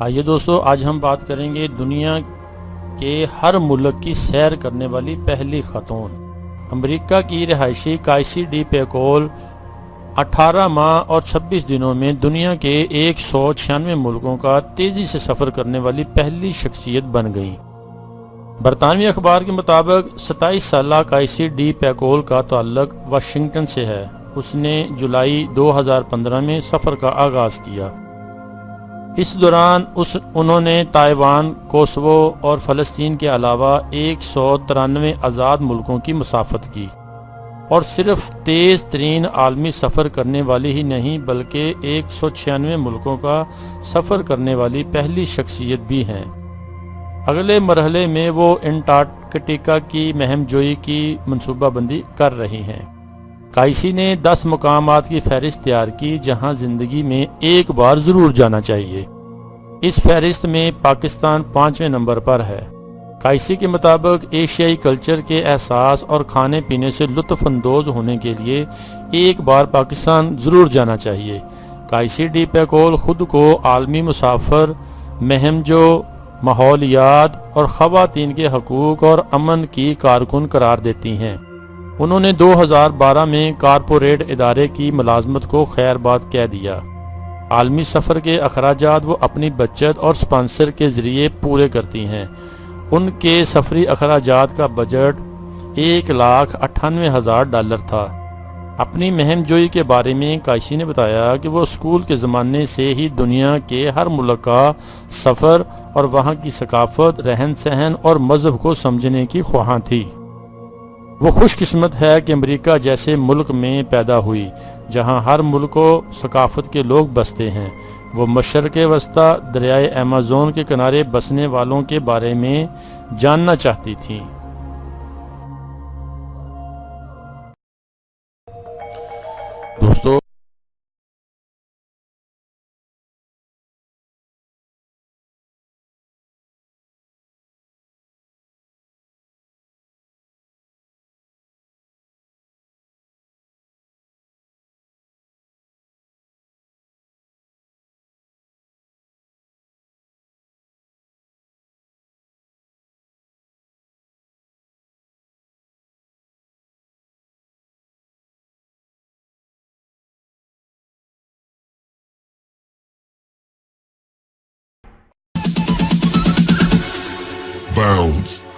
آئیے دوستو، آج ہم بات کریں گے دنیا کے ہر ملک کی سیر کرنے والی پہلی خاتون۔ امریکہ کی رہائشی کائسی ڈی پیکول 18 ماہ اور 26 دنوں میں دنیا کے 196 ملکوں کا تیزی سے سفر کرنے والی پہلی شخصیت بن گئی۔ برطانوی اخبار کے مطابق 27 سالہ کائسی ڈی پیکول کا تعلق واشنگٹن سے ہے۔ اس نے جولائی 2015 میں سفر کا آغاز کیا۔ اس دوران انہوں نے تائیوان، کوسوو اور فلسطین کے علاوہ 193 آزاد ملکوں کی مسافت کی، اور صرف تیز ترین عالمی سفر کرنے والی ہی نہیں بلکہ 196 ملکوں کا سفر کرنے والی پہلی شخصیت بھی ہیں۔ اگلے مرحلے میں وہ انٹارکٹیکا کی مہم جوئی کی منصوبہ بندی کر رہی ہیں۔ کائسی نے 10 مقامات کی فہرست تیار کی جہاں زندگی میں ایک بار ضرور جانا چاہیے۔ اس فہرست میں پاکستان 5ویں نمبر پر ہے۔ کائسی کے مطابق ایشیائی کلچر کے احساس اور کھانے پینے سے لطف اندوز ہونے کے لیے ایک بار پاکستان ضرور جانا چاہیے۔ کائسی ڈی پیکول خود کو عالمی مسافر مہم جو ماحولیات اور خواتین کے حقوق اور امن کی کارکن قرار دیتی ہیں۔ انہوں نے 2012 میں کارپوریٹ ادارے کی ملازمت کو خیر بات کہہ دیا۔ عالمی سفر کے اخراجات وہ اپنی بچت اور سپانسر کے ذریعے پورے کرتی ہیں۔ ان کے سفری اخراجات کا بجٹ $1,98,000 تھا۔ اپنی مہم جوئی کے بارے میں کائسی نے بتایا کہ وہ اسکول کے زمانے سے ہی دنیا کے ہر ملک کا سفر اور وہاں کی ثقافت، رہن سہن اور مذہب کو سمجھنے کی خواہاں تھی۔ وہ خوش قسمت ہے کہ امریکہ جیسے ملک میں پیدا ہوئی جہاں ہر ملک و ثقافت کے لوگ بستے ہیں۔ وہ مشرق وسطیٰ دریائے ایمازون کے کنارے بسنے والوں کے بارے میں جاننا چاہتی تھیں۔ دوستو، Bounds.